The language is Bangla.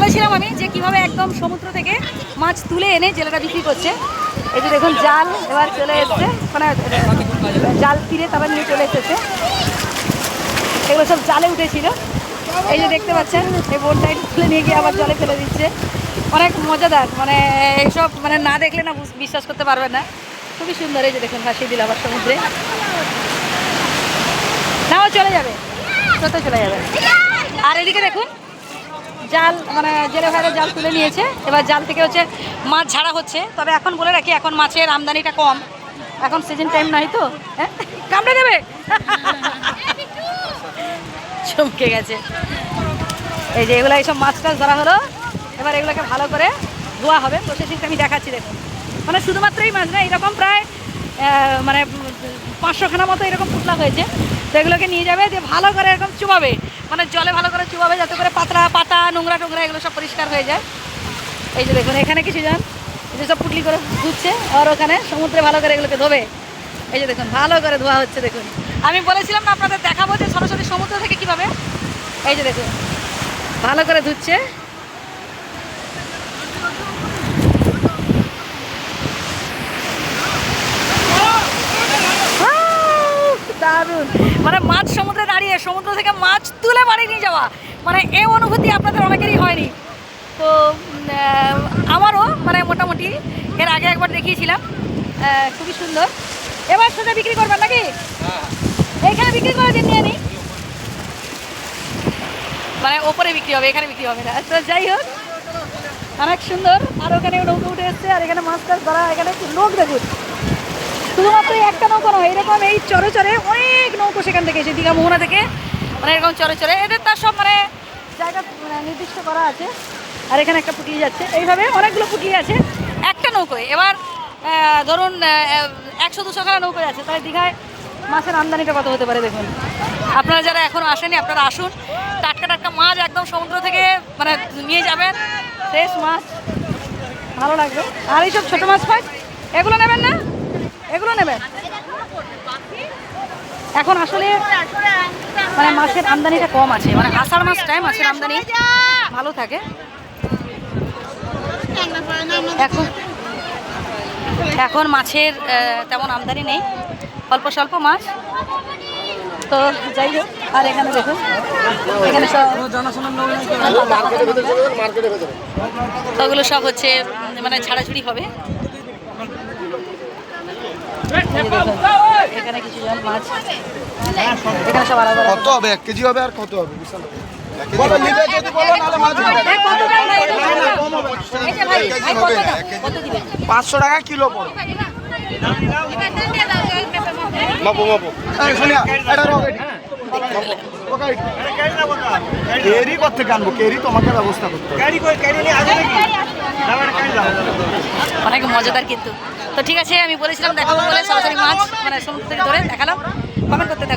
বলেছিলাম আমি যে কিভাবে একদম সমুদ্র থেকে মাছ তুলে এনে জেলেরা বিক্রি করছে। এই যে দেখুন জাল এবার চলে এসছে, মানে জাল তীরে তারপর নিয়ে চলে এসেছে। এগুলো সব জালে উঠেছিল, এই যে দেখতে পাচ্ছেন এই বোটটা তুলে নিয়ে গিয়ে আবার জলে ফেলে দিচ্ছে। অনেক মজাদার, মানে এইসব মানে না দেখলে না বিশ্বাস করতে পারবেন না, খুবই সুন্দর। এই যে দেখুন ভাসিয়ে দিল আবার সমুদ্রে, নাও চলে যাবে, কোথায় চলে যাবে। আর এদিকে দেখুন জাল, মানে জেলে ভাইরা জাল তুলে নিয়েছে, এবার জাল থেকে হচ্ছে মাছ ঝাড়া হচ্ছে। তবে এখন বলে রাখি এখন মাছের আমদানিটা কম, এখন সিজন টাইম নাই তো। হ্যাঁ কামড়ে দেবে, চমকে গেছে। এই যে এগুলো এইসব মাছ টাছ ধরা হলো, এবার এগুলোকে ভালো করে ধোয়া হবে। প্রসেসিংটা আমি দেখাচ্ছি দেখুন, মানে শুধুমাত্রই মাছ না, এরকম প্রায় মানে 500খানা মতো এরকম পুতলা হয়েছে। তো এগুলোকে নিয়ে যাবে, দিয়ে ভালো করে এরকম চুবাবে, মানে জলে ভালো করে চুবাবে যাতে করে পাতা নোংরা টোংরা এগুলো সব পরিষ্কার হয়ে যায়। এই যে দেখুন এখানে কিছু জন যেসব পুটলি করে ধুচ্ছে, আর ওখানে সমুদ্রে ভালো করে এগুলোকে ধোবে। এই যে দেখুন ভালো করে ধোয়া হচ্ছে। দেখুন আমি বলেছিলাম না আপনাদের দেখাবো যে সরাসরি সমুদ্র থেকে কীভাবে, এই যে দেখুন ভালো করে ধুচ্ছে। দারুণ, মানে মাছ সমুদ্রে দাঁড়িয়ে সমুদ্র থেকে মাছ তুলে বাড়ি নিয়ে যাওয়া, মানে এই অনুভূতি আপনাদের অনেকেরই হয়নি। তো আমারও মানে মোটামুটি এর আগে একবার দেখিয়েছিলাম, খুবই সুন্দর। এবার সোজা বিক্রি করবেন নাকি? এইখানে বিক্রি করে দিন, নিয়ে নিই, মানে ওপরে বিক্রি হবে, এখানে বিক্রি হবে না। তো যাই হোক অনেক সুন্দর। আর ওখানে নৌকো উঠে এসছে, আর এখানে মাছ টাছ ধরা, এখানে লোক দেখুন, শুধুমাত্র একটা নৌকো নয়, এরকম এই চরে চরে অনেক নৌকো সেখান থেকে এসে দীঘা মোহনা থেকে, মানে এরকম চরে চরে এদের তার সব মানে জায়গা মানে নির্দিষ্ট করা আছে। আর এখানে একটা পুটলি যাচ্ছে, এইভাবে অনেকগুলো পুটলি আছে একটা নৌকোয়। এবার ধরুন 100-200 খানা নৌকোয় আছে, তাই দীঘায় মাছের আমদানিটা কত হতে পারে দেখুন। আপনারা যারা এখনও আসেনি আপনারা আসুন, টাটকা টাটকা মাছ একদম সমুদ্র থেকে মানে নিয়ে যাবেন, ফ্রেশ মাছ, ভালো লাগবে। আর এইসব ছোটো মাছ পাই, এগুলো নেবেন না? এগুলো নেবেন। এখন আসলে মানে মাছের আমদানিটা কম আছে, মানে আষাঢ় মাসটায় মাছের আমদানি ভালো থাকে। এখন মাছের তেমন আমদানি নেই, অল্প স্বল্প মাছ। তো যাই হোক, আর এখানে দেখুন এখানে সব ওগুলো সব হচ্ছে মানে ছাড়াছুড়ি হবে। এখানে কিছু জন মাছ, এখানে সব আলাদা। কত হবে? 1 কেজি হবে আর কত হবে? 500 টাকা কিলো পড়ে। কেরি করতে আনবো, কেরি তোমাকে ব্যবস্থা করতে অনেক মজাদার কিন্তু। তো ঠিক আছে, আমি বলেছিলাম দেখাবো বলে সরাসরি মাছ মানে সমুদ্র থেকে ধরে দেখালাম। কমেন্ট করতে থাকো।